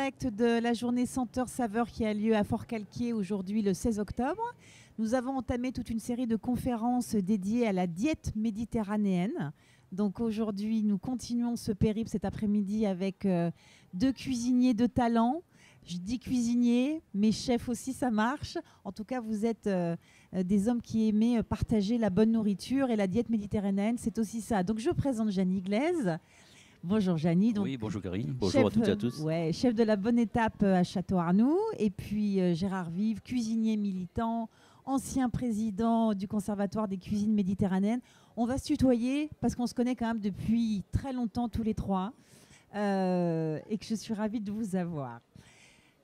direct de la journée Senteur Saveur qui a lieu à Fort-Calquier aujourd'hui le 16 octobre. Nous avons entamé toute une série de conférences dédiées à la diète méditerranéenne. Donc aujourd'hui, nous continuons ce périple cet après-midi avec deux cuisiniers de talent. Je dis cuisiniers, mais chefs aussi, ça marche. En tout cas, vous êtes des hommes qui aimez partager la bonne nourriture et la diète méditerranéenne, c'est aussi ça. Donc je présente Jeannie Glaise. Bonjour Jeannie. Donc, oui, bonjour Karine. Bonjour à toutes et à tous. Ouais, chef de la Bonne Étape à Château-Arnoux. Et puis Gérard Vive, cuisinier militant, ancien président du Conservatoire des cuisines méditerranéennes. On va se tutoyer parce qu'on se connaît quand même depuis très longtemps tous les trois et que je suis ravie de vous avoir.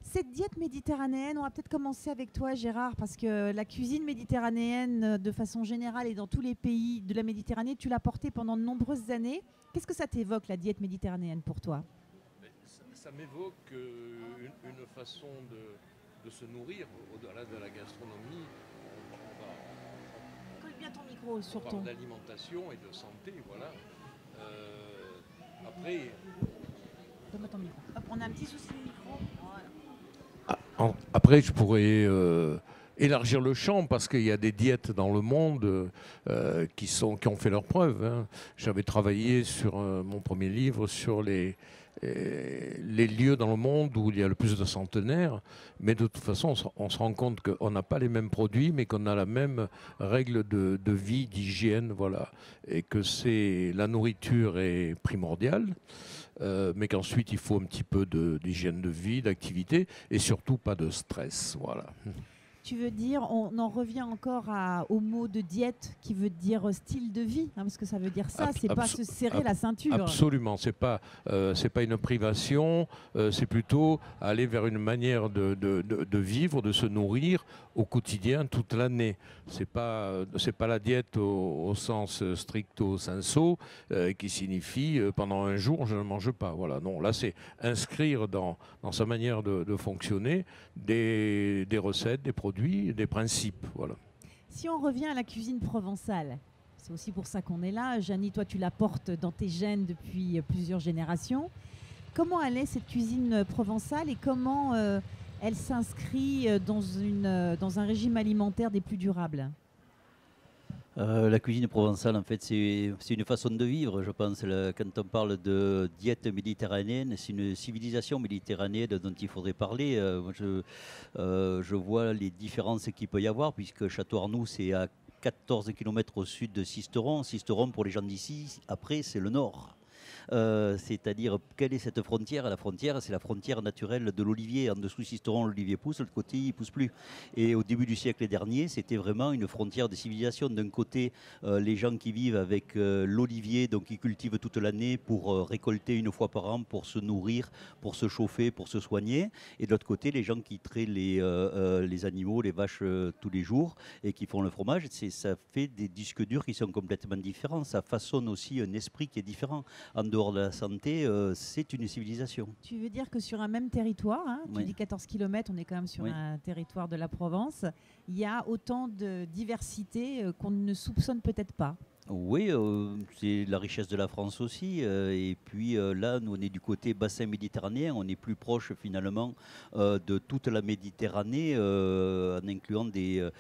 Cette diète méditerranéenne, on va peut-être commencer avec toi Gérard, parce que la cuisine méditerranéenne de façon générale et dans tous les pays de la Méditerranée, tu l'as portée pendant de nombreuses années. Qu'est-ce que ça t'évoque la diète méditerranéenne pour toi? Ça m'évoque une façon de se nourrir au-delà de la gastronomie. Colle bien ton micro sur on ton... parle d'alimentation et de santé, voilà. Après... Donne-moi ton micro. Hop, on a un petit souci de micro. Voilà. Après, je pourrais élargir le champ parce qu'il y a des diètes dans le monde qui ont fait leurs preuves. Hein. J'avais travaillé sur mon premier livre sur les lieux dans le monde où il y a le plus de centenaires. Mais de toute façon, on se rend compte qu'on n'a pas les mêmes produits, mais qu'on a la même règle de vie, d'hygiène, voilà. Et que la nourriture est primordiale. Mais qu'ensuite il faut un petit peu d'hygiène de vie, d'activité et surtout pas de stress. Voilà. Tu veux dire, on en revient encore au mot de diète qui veut dire style de vie, hein, parce que ça veut dire ça, c'est pas se serrer la ceinture. Absolument, c'est pas une privation, c'est plutôt aller vers une manière de vivre, de se nourrir au quotidien toute l'année. C'est pas la diète au sens stricto sensu qui signifie pendant un jour je ne mange pas. Voilà, non, là c'est inscrire dans sa manière de fonctionner des recettes, des produits, des principes. Voilà. Si on revient à la cuisine provençale, c'est aussi pour ça qu'on est là. Jeannie, toi tu la portes dans tes gènes depuis plusieurs générations. Comment elle est cette cuisine provençale et comment elle s'inscrit dans un régime alimentaire des plus durables? La cuisine provençale, en fait, c'est une façon de vivre, je pense. Quand on parle de diète méditerranéenne, c'est une civilisation méditerranéenne dont il faudrait parler. Je vois les différences qu'il peut y avoir, puisque Château-Arnoux, c'est à 14 km au sud de Sisteron. Sisteron, pour les gens d'ici, après, c'est le nord. C'est-à-dire, quelle est cette frontière? La frontière, c'est la frontière naturelle de l'olivier. En dessous Sisteron, l'olivier pousse, de l'autre côté, il ne pousse plus. Et au début du siècle dernier, c'était vraiment une frontière de civilisation. D'un côté, les gens qui vivent avec l'olivier, donc ils cultivent toute l'année pour récolter une fois par an, pour se nourrir, pour se chauffer, pour se soigner. Et de l'autre côté, les gens qui traient les animaux, les vaches tous les jours et qui font le fromage, ça fait des disques durs qui sont complètement différents. Ça façonne aussi un esprit qui est différent. En dehors de la santé, c'est une civilisation. Tu veux dire que sur un même territoire, hein, Oui. tu dis 14 km, on est quand même sur un territoire de la Provence, il y a autant de diversité qu'on ne soupçonne peut-être pas. Oui, c'est la richesse de la France aussi. Et puis là, nous, on est du côté bassin méditerranéen. On est plus proche finalement de toute la Méditerranée, en incluant des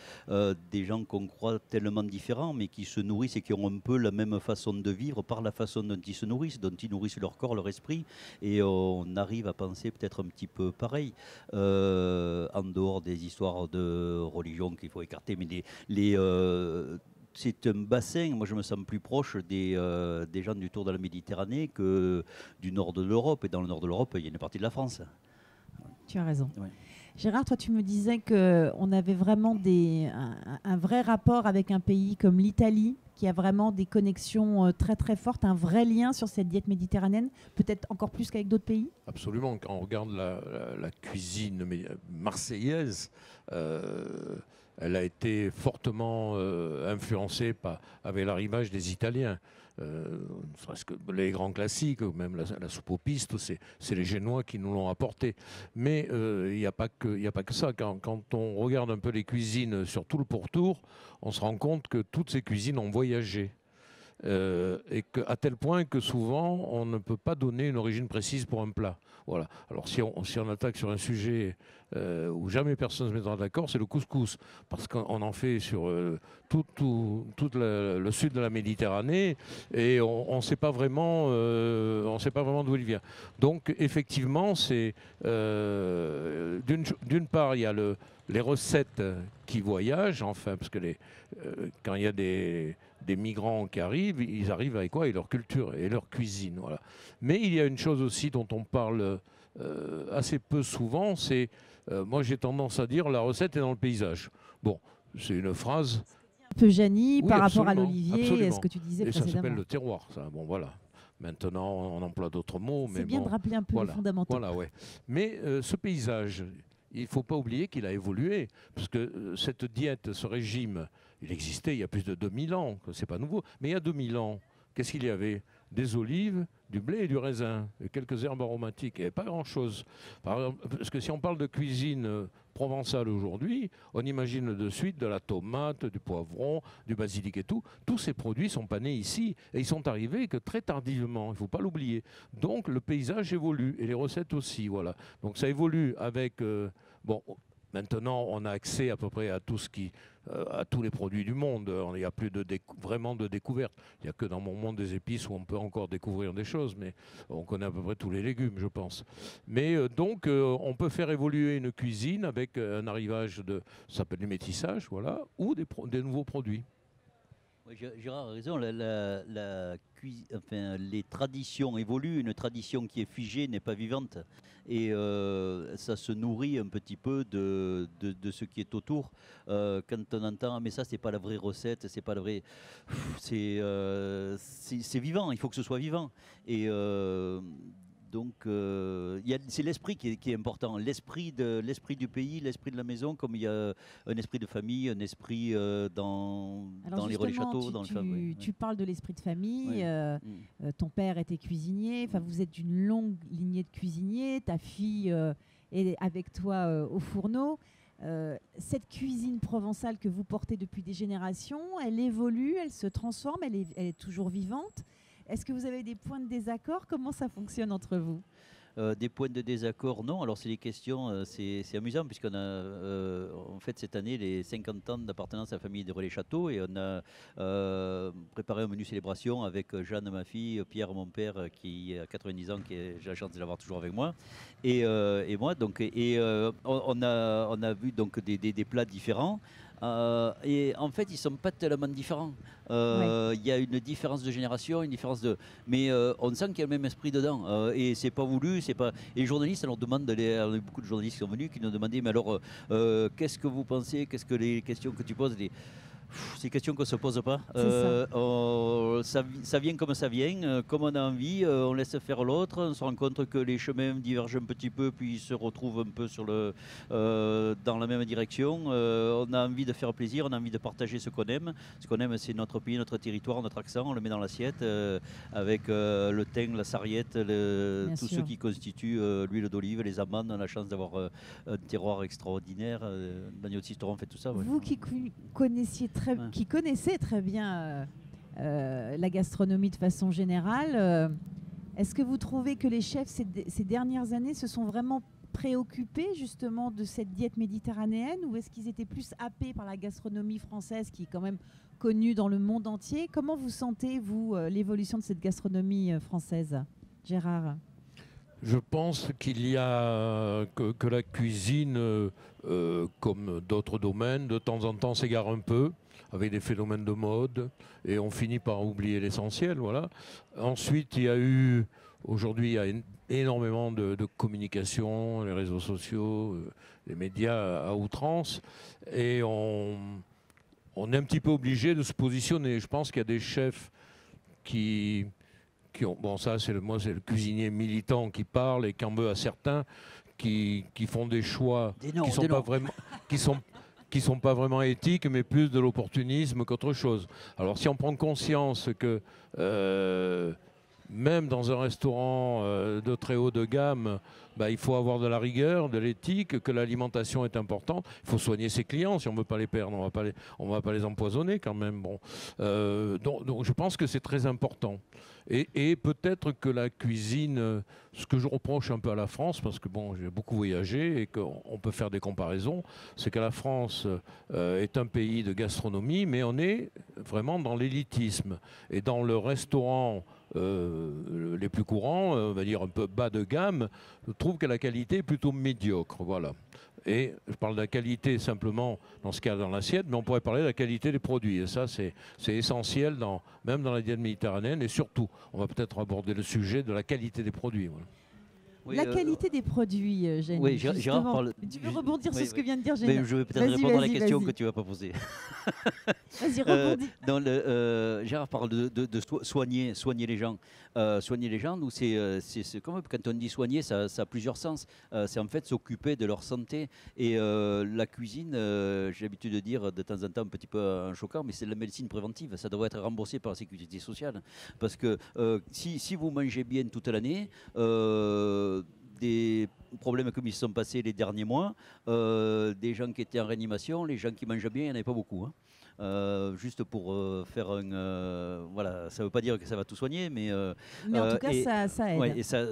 gens qu'on croit tellement différents, mais qui se nourrissent et qui ont un peu la même façon de vivre par la façon dont ils se nourrissent, dont ils nourrissent leur corps, leur esprit. Et on arrive à penser peut-être un petit peu pareil, en dehors des histoires de religion qu'il faut écarter, mais c'est un bassin, moi je me sens plus proche des gens du Tour de la Méditerranée que du nord de l'Europe. Et dans le nord de l'Europe, il y a une partie de la France. Tu as raison. Ouais. Gérard, toi tu me disais qu'on avait vraiment un vrai rapport avec un pays comme l'Italie, qui a vraiment des connexions très très fortes, un vrai lien sur cette diète méditerranéenne, peut-être encore plus qu'avec d'autres pays? Absolument. Quand on regarde la cuisine marseillaise, elle a été fortement influencée avec l'arrivage des Italiens. Serait-ce que les grands classiques, ou même la soupe aux pistes, c'est les Génois qui nous l'ont apporté. Mais il n'y a pas que ça. Quand on regarde un peu les cuisines sur tout le pourtour, on se rend compte que toutes ces cuisines ont voyagé. et à tel point que souvent on ne peut pas donner une origine précise pour un plat. Voilà. Alors si on attaque sur un sujet où jamais personne ne se mettra d'accord, c'est le couscous, parce qu'on en fait sur tout le sud de la Méditerranée et on ne sait pas vraiment, d'où il vient. Donc effectivement, c'est d'une part il y a les recettes qui voyagent, enfin, parce que quand il y a des migrants qui arrivent, ils arrivent avec quoi? Avec leur culture et leur cuisine. Voilà. Mais il y a une chose aussi dont on parle assez peu souvent, c'est, moi j'ai tendance à dire, la recette est dans le paysage. Bon, c'est une phrase... Un peu Janie, Oui, par rapport à absolument, l'olivier, ce que tu disais et précédemment. ça s'appelle le terroir, ça. Bon, voilà. Maintenant, on emploie d'autres mots. C'est bien de rappeler un peu les fondamentaux. Voilà, ouais. Mais ce paysage, il ne faut pas oublier qu'il a évolué, parce que cette diète, ce régime, il existait il y a plus de 2000 ans, ce n'est pas nouveau. Mais il y a 2000 ans, qu'est-ce qu'il y avait? Des olives, du blé et du raisin, et quelques herbes aromatiques, il n'y avait pas grand-chose. Parce que si on parle de cuisine provençale aujourd'hui, on imagine de suite de la tomate, du poivron, du basilic et tout. Tous ces produits ne sont pas nés ici, et ils sont arrivés que très tardivement, il ne faut pas l'oublier. Donc le paysage évolue, et les recettes aussi, voilà. Donc ça évolue avec... bon, maintenant, on a accès à peu près à tout à tous les produits du monde. Il n'y a plus vraiment de découverte. Il n'y a que dans mon monde des épices où on peut encore découvrir des choses, mais on connaît à peu près tous les légumes, je pense. Mais donc, on peut faire évoluer une cuisine avec un arrivage ça s'appelle du métissage, voilà, ou des nouveaux produits. Oui, Gérard a raison, enfin, les traditions évoluent, une tradition qui est figée n'est pas vivante et ça se nourrit un petit peu de ce qui est autour. Quand on entend, mais ça c'est pas la vraie recette, c'est pas la vraie... C'est vivant, il faut que ce soit vivant. Et donc, c'est l'esprit qui est important, l'esprit du pays, l'esprit de la maison, comme il y a un esprit de famille, un esprit dans les relais châteaux. Tu parles de l'esprit de famille, oui. Ton père était cuisinier, vous êtes d'une longue lignée de cuisiniers, ta fille est avec toi au fourneau. Cette cuisine provençale que vous portez depuis des générations, elle évolue, elle se transforme, elle est toujours vivante. Est-ce que vous avez des points de désaccord? Comment ça fonctionne entre vous? Des points de désaccord, non. Alors c'est des questions, c'est amusant puisqu'on a en fait cette année les 50 ans d'appartenance à la famille des Relais Châteaux et on a préparé un menu célébration avec Jeanne, ma fille, Pierre, mon père, qui a 90 ans, j'ai la chance de l'avoir toujours avec moi, et moi. Donc, on a vu donc des plats différents. Et en fait, ils ne sont pas tellement différents. Il y a une différence de génération, mais on sent qu'il y a le même esprit dedans. Et c'est pas voulu, c'est pas. Et les journalistes, on leur demande d'aller. Il y a beaucoup de journalistes qui sont venus, qui nous demandaient, mais alors, qu'est-ce que vous pensez? Qu'est-ce que les questions que tu poses? C'est des questions qu'on ne se pose pas. Ça vient comme ça vient, comme on a envie, on laisse faire l'autre, on se rend compte que les chemins divergent un petit peu, puis ils se retrouvent un peu dans la même direction. On a envie de faire plaisir, on a envie de partager ce qu'on aime. Ce qu'on aime, c'est notre pays, notre territoire, notre accent, on le met dans l'assiette avec le thym, la sarriette, tout ce qui constitue l'huile d'olive, les amandes. On a la chance d'avoir un terroir extraordinaire. L'agneau de Sisteron fait tout ça. Vous qui connaissez très bien la gastronomie de façon générale, est-ce que vous trouvez que les chefs ces dernières années se sont vraiment préoccupés justement de cette diète méditerranéenne, ou est-ce qu'ils étaient plus happés par la gastronomie française qui est quand même connue dans le monde entier? Comment vous sentez, vous, l'évolution de cette gastronomie française, Gérard? Je pense qu'il y a que la cuisine, comme d'autres domaines, de temps en temps s'égare un peu avec des phénomènes de mode et on finit par oublier l'essentiel. Voilà. Ensuite, aujourd'hui, il y a énormément de communication, les réseaux sociaux, les médias à outrance, et on est un petit peu obligé de se positionner. Je pense qu'il y a des chefs qui ont, bon, ça c'est le cuisinier militant qui parle, et qu'en veut à certains qui font des choix qui sont pas vraiment éthiques, mais plus de l'opportunisme qu'autre chose. Alors si on prend conscience que même dans un restaurant de très haut de gamme, il faut avoir de la rigueur, de l'éthique, que l'alimentation est importante. Il faut soigner ses clients si on ne veut pas les perdre. On va pas les empoisonner quand même. Bon. Donc je pense que c'est très important. Et peut-être que la cuisine, ce que je reproche un peu à la France, parce que bon, j'ai beaucoup voyagé et qu'on peut faire des comparaisons, c'est que la France est un pays de gastronomie, mais on est vraiment dans l'élitisme. Et dans le restaurant les plus courants, on va dire un peu bas de gamme, je trouve que la qualité est plutôt médiocre. Voilà. Et je parle de la qualité simplement dans ce qu'il y a dans l'assiette, mais on pourrait parler de la qualité des produits. Et ça, c'est essentiel, même dans la diète méditerranéenne. Et surtout, on va peut-être aborder le sujet de la qualité des produits. Voilà. Oui, la qualité des produits, Jenny. Oui, Gérard parle. Tu veux rebondir sur ce que vient de dire Jenny? Je vais peut-être répondre à la question que tu ne vas pas poser. Vas-y, rebondis. Gérard parle de soigner les gens. Soigner les gens, nous, c'est comme quand on dit soigner, ça a plusieurs sens. C'est en fait s'occuper de leur santé. Et la cuisine, j'ai l'habitude de dire de temps en temps un petit peu en choquant, mais c'est de la médecine préventive. Ça devrait être remboursé par la sécurité sociale. Parce que si vous mangez bien toute l'année, des problèmes comme ils se sont passés les derniers mois, des gens qui étaient en réanimation, les gens qui mangent bien, il n'y en avait pas beaucoup. Hein. Juste pour faire voilà, ça ne veut pas dire que ça va tout soigner, mais en tout cas, ça aide. Ouais, et ça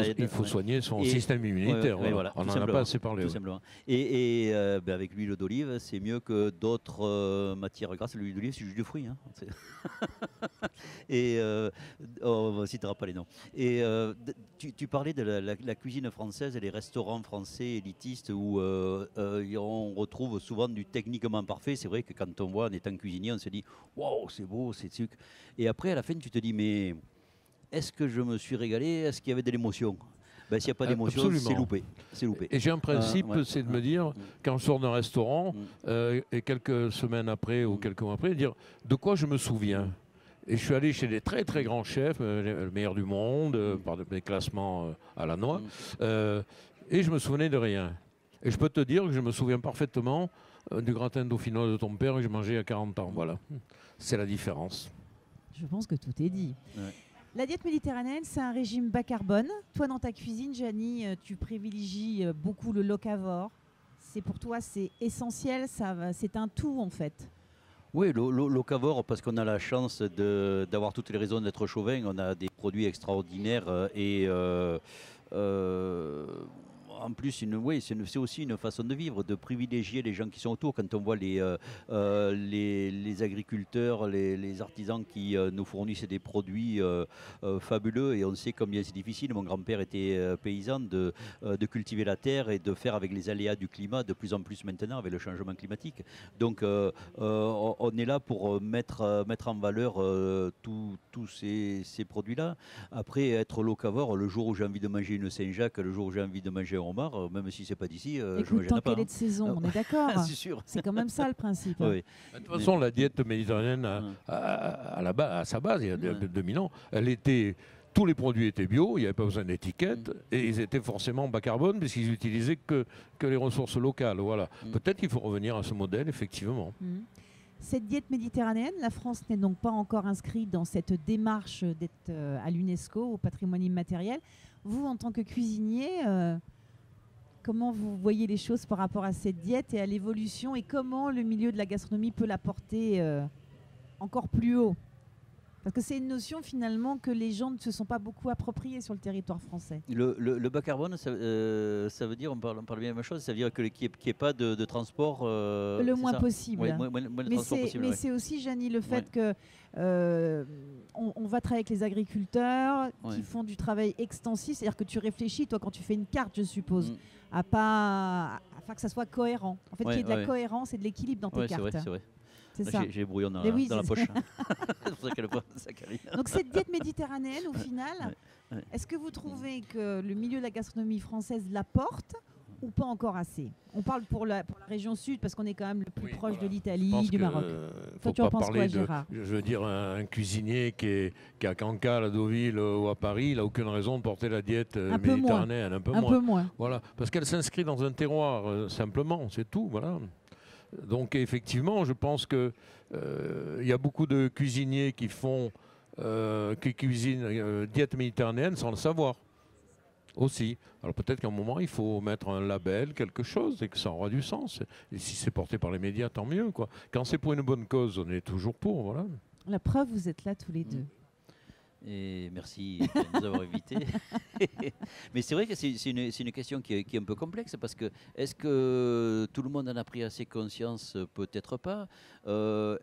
aide. Il faut soigner son système immunitaire. Voilà, on n'en a pas assez parlé. Tout simplement. Et avec l'huile d'olive, c'est mieux que d'autres matières grasses. L'huile d'olive, c'est juste du fruit. Hein. Et on ne citera pas les noms. Et tu parlais de la cuisine française et les restaurants français élitistes où on retrouve souvent du techniquement parfait. C'est vrai que quand on voit en étant cuisinier, on se dit « Wow, c'est beau, c'est sucre ». Et après, à la fin, tu te dis « Mais est-ce que je me suis régalé? Est-ce qu'il y avait de l'émotion ?» S'il n'y a pas d'émotion, c'est loupé. Et j'ai un principe, c'est de me dire, quand je sors d'un restaurant, et quelques semaines après ou quelques mois après, dire « De quoi je me souviens ?» Et je suis allé chez des très très grands chefs, le meilleur du monde, par des classements à la noix, et je me souvenais de rien. Et je peux te dire que je me souviens parfaitement du gratin dauphinois de ton père que j'ai mangé il y a 40 ans. Voilà, c'est la différence. Je pense que tout est dit. Ouais. La diète méditerranéenne, c'est un régime bas carbone. Toi, dans ta cuisine, Jenny, tu privilégies beaucoup le locavore. Pour toi, c'est essentiel, c'est un tout en fait. Oui, locavore, parce qu'on a la chance d'avoir toutes les raisons d'être chauvin. On a des produits extraordinaires et en plus, c'est aussi une façon de vivre, de privilégier les gens qui sont autour. Quand on voit les agriculteurs, les artisans qui nous fournissent des produits fabuleux, et on sait combien c'est difficile. Mon grand-père était paysan, de cultiver la terre et de faire avec les aléas du climat, de plus en plus maintenant avec le changement climatique. Donc on est là pour mettre en valeur tous ces produits-là. Après, être locavore, le jour où j'ai envie de manger une Saint-Jacques, le jour où j'ai envie de manger un homard, même si c'est pas d'ici, je me gêne tant pas. qu'elle est de saison, on est d'accord. C'est sûr. C'est quand même ça le principe. Oui. De toute façon, la diète méditerranéenne, à sa base, il y a 2000 ans, tous les produits étaient bio, il n'y avait pas besoin d'étiquette, et ils étaient forcément bas carbone, puisqu'ils utilisaient que les ressources locales. Voilà. Peut-être qu'il faut revenir à ce modèle, effectivement. Cette diète méditerranéenne, la France n'est donc pas encore inscrite dans cette démarche d'être à l'UNESCO, au patrimoine immatériel. Vous, en tant que cuisinier, comment vous voyez les choses par rapport à cette diète et à l'évolution, et comment le milieu de la gastronomie peut la porter encore plus haut? Parce que c'est une notion finalement que les gens ne se sont pas beaucoup appropriés sur le territoire français. Le bas carbone, ça veut dire, on parle bien de la même chose, ça veut dire qu'il n'y ait pas de transport le moins possible. Oui, moins de transport possible. Mais c'est aussi, Jenny, le fait que on va travailler avec les agriculteurs qui font du travail extensif, c'est-à-dire que tu réfléchis, toi, quand tu fais une carte, je suppose, à faire que ça soit cohérent. En fait, qu'il y ait de la cohérence et de l'équilibre dans tes cartes. C'est vrai. C'est ça. J'ai le brouillon dans la poche. C'est pour ça qu'elle prend sa carrière. Donc cette diète méditerranéenne, au final, est-ce que vous trouvez que le milieu de la gastronomie française la porte ou pas encore assez? On parle pour la région sud parce qu'on est quand même le plus proche de l'Italie, du Maroc. Toi, tu en penses quoi, Gérard? Je veux dire, un cuisinier qui est à Cancale, à Deauville ou à Paris, il n'a aucune raison de porter la diète méditerranéenne. Un peu moins. Voilà, parce qu'elle s'inscrit dans un terroir, simplement, c'est tout. Voilà. Donc effectivement, je pense qu'il y a beaucoup de cuisiniers qui font qui cuisinent diète méditerranéenne sans le savoir aussi. Alors peut-être qu'à un moment, il faut mettre un label, quelque chose, et que ça aura du sens. Et si c'est porté par les médias, tant mieux, quoi. Quand c'est pour une bonne cause, on est toujours pour, voilà. La preuve, vous êtes là tous les deux. Et merci de nous avoir invités. Mais c'est vrai que c'est une question qui est un peu complexe parce que est-ce que tout le monde en a pris assez conscience? Peut-être pas.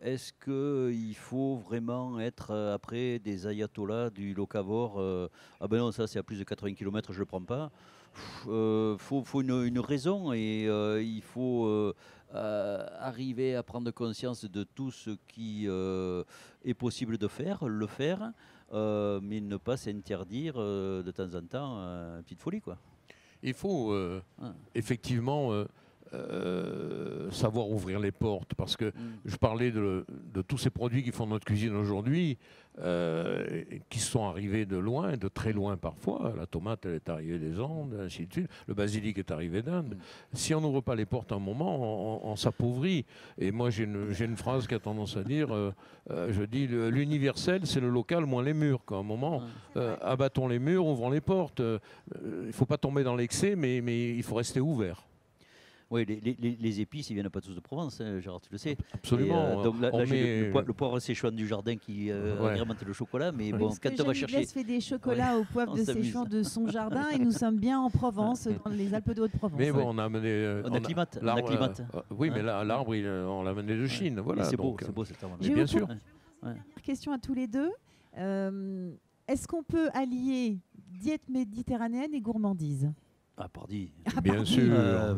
Est-ce qu'il faut vraiment être après des ayatollahs du locavore? Ah ben non, ça c'est à plus de 80 km, je ne le prends pas. Faut une raison et il faut arriver à prendre conscience de tout ce qui est possible de faire, le faire. Mais ne pas s'interdire de temps en temps une petite folie, quoi. Il faut effectivement savoir ouvrir les portes parce que je parlais de tous ces produits qui font notre cuisine aujourd'hui, qui sont arrivés de loin, de très loin parfois. La tomate, elle est arrivée des Andes, ainsi de suite. Le basilic est arrivé d'Inde. Si on n'ouvre pas les portes à un moment, on s'appauvrit. Et moi, j'ai une phrase qui a tendance à dire, je dis, l'universel, c'est le local moins les murs. Quoi. À un moment, abattons les murs, ouvrons les portes. Il ne faut pas tomber dans l'excès, mais il faut rester ouvert. Oui, les épices, ils viennent pas tous de Provence, hein, Gérard, tu le sais. Absolument. Et, donc là j'ai le poivre séchouan du jardin qui agrémente le chocolat, mais bon, parce quand que on va Jeannie chercher... Blaise fait des chocolats au poivre de séchouan de son jardin et nous sommes bien en Provence, dans les Alpes de Haute-Provence. Mais bon, on a amené... on acclimate. Oui, mais là, l'arbre, on l'a amené de Chine. Voilà, c'est beau cet arbre. Bien sûr. Question à tous les deux. Est-ce qu'on peut allier diète méditerranéenne et gourmandise? Ah, pardi. Bien sûr.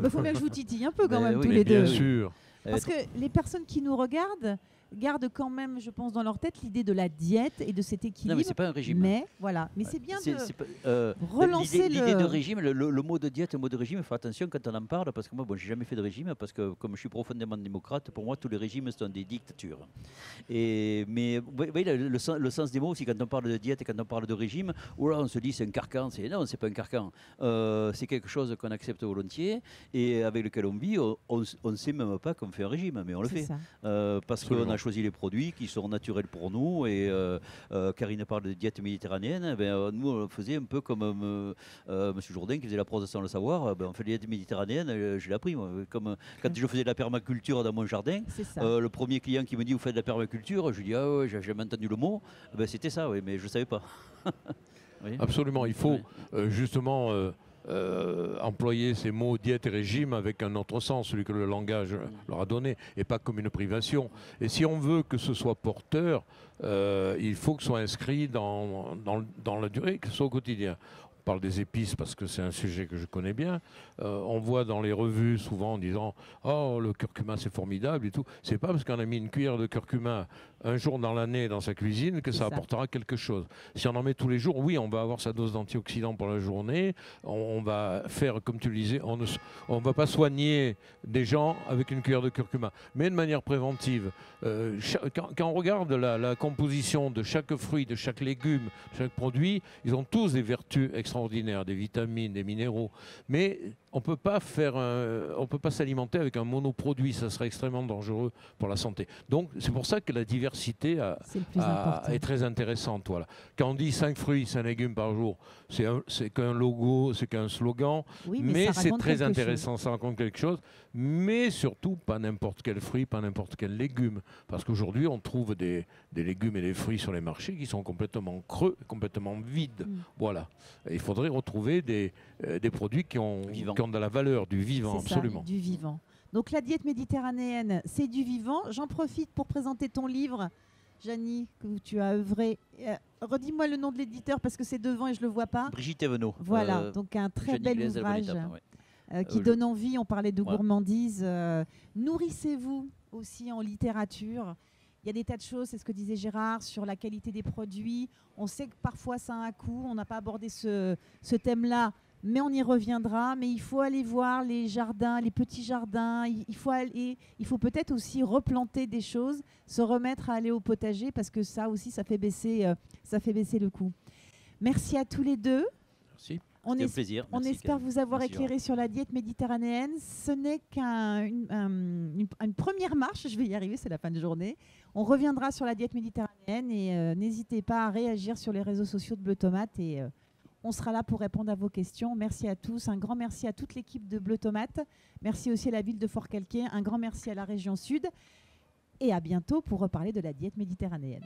Il faut bien que je vous titille un peu quand même oui, tous les deux. Bien sûr. Parce que les personnes qui nous regardent gardent quand même, je pense, dans leur tête l'idée de la diète et de cet équilibre. Non, mais c'est pas un régime. Mais voilà, mais c'est bien de relancer l'idée de régime, le mot de diète, le mot de régime, il faut attention quand on en parle, parce que moi, bon, j'ai jamais fait de régime, parce que comme je suis profondément démocrate, pour moi, tous les régimes sont des dictatures. Mais oui, le sens des mots aussi, quand on parle de diète et quand on parle de régime, oh là, on se dit c'est un carcan. Non, c'est pas un carcan. C'est quelque chose qu'on accepte volontiers et avec lequel on vit. On ne sait même pas qu'on fait un régime, mais on le fait. Parce qu'on a choisi les produits qui sont naturels pour nous. Et Karine parle de diète méditerranéenne. Nous, on faisait un peu comme M. Jourdain qui faisait la prose sans le savoir. On fait la diète méditerranéenne, je l'ai appris. Moi. Comme quand je faisais de la permaculture dans mon jardin, le premier client qui me dit vous faites de la permaculture, je lui dis ah ouais, j'ai jamais entendu le mot. C'était ça, oui, mais je ne savais pas. Oui. Absolument, il faut justement employer ces mots diète et régime avec un autre sens, celui que le langage leur a donné, et pas comme une privation. Et si on veut que ce soit porteur, il faut que ce soit inscrit dans la durée, que ce soit au quotidien. On parle des épices parce que c'est un sujet que je connais bien. On voit dans les revues souvent en disant « Oh, le curcuma, c'est formidable » et tout. C'est pas parce qu'on a mis une cuillère de curcuma un jour dans l'année dans sa cuisine que ça apportera quelque chose. Si on en met tous les jours, oui, on va avoir sa dose d'antioxydants pour la journée. On va faire, comme tu le disais, on ne va pas soigner des gens avec une cuillère de curcuma, mais de manière préventive. Quand on regarde la composition de chaque fruit, de chaque légume, chaque produit, ils ont tous des vertus extraordinaires, des vitamines, des minéraux. Mais on peut pas s'alimenter avec un monoproduit, ça serait extrêmement dangereux pour la santé. Donc c'est pour ça que la diversité est très intéressante. Voilà. Quand on dit 5 fruits, 5 légumes par jour, c'est qu'un logo, c'est qu'un slogan, mais c'est très intéressant, ça raconte quelque chose. Mais surtout, pas n'importe quel fruit, pas n'importe quel légume. Parce qu'aujourd'hui, on trouve des légumes et des fruits sur les marchés qui sont complètement creux, complètement vides. Voilà. Et il faudrait retrouver des produits qui ont de la valeur, du vivant, absolument. Ça, du vivant. Donc la diète méditerranéenne, c'est du vivant. J'en profite pour présenter ton livre, Jeannie, que tu as œuvré. Redis-moi le nom de l'éditeur parce que c'est devant et je ne le vois pas. Brigitte Evenot. Voilà, donc un très bel ouvrage qui donne envie. On parlait de gourmandise. Nourrissez-vous aussi en littérature. Il y a des tas de choses, c'est ce que disait Gérard, sur la qualité des produits. On sait que parfois ça a un coût. On n'a pas abordé ce thème-là. Mais on y reviendra. Mais il faut aller voir les jardins, les petits jardins. Il faut peut-être aussi replanter des choses, se remettre à aller au potager parce que ça aussi, ça fait baisser le coût. Merci à tous les deux. Merci. C'était un plaisir. On espère vous avoir éclairé sur la diète méditerranéenne. Ce n'est qu'une première marche. Je vais y arriver, c'est la fin de journée. On reviendra sur la diète méditerranéenne. Et n'hésitez pas à réagir sur les réseaux sociaux de Bleu Tomate et on sera là pour répondre à vos questions. Merci à tous. Un grand merci à toute l'équipe de Bleu Tomate. Merci aussi à la ville de Forcalquier. Un grand merci à la région Sud. Et à bientôt pour reparler de la diète méditerranéenne.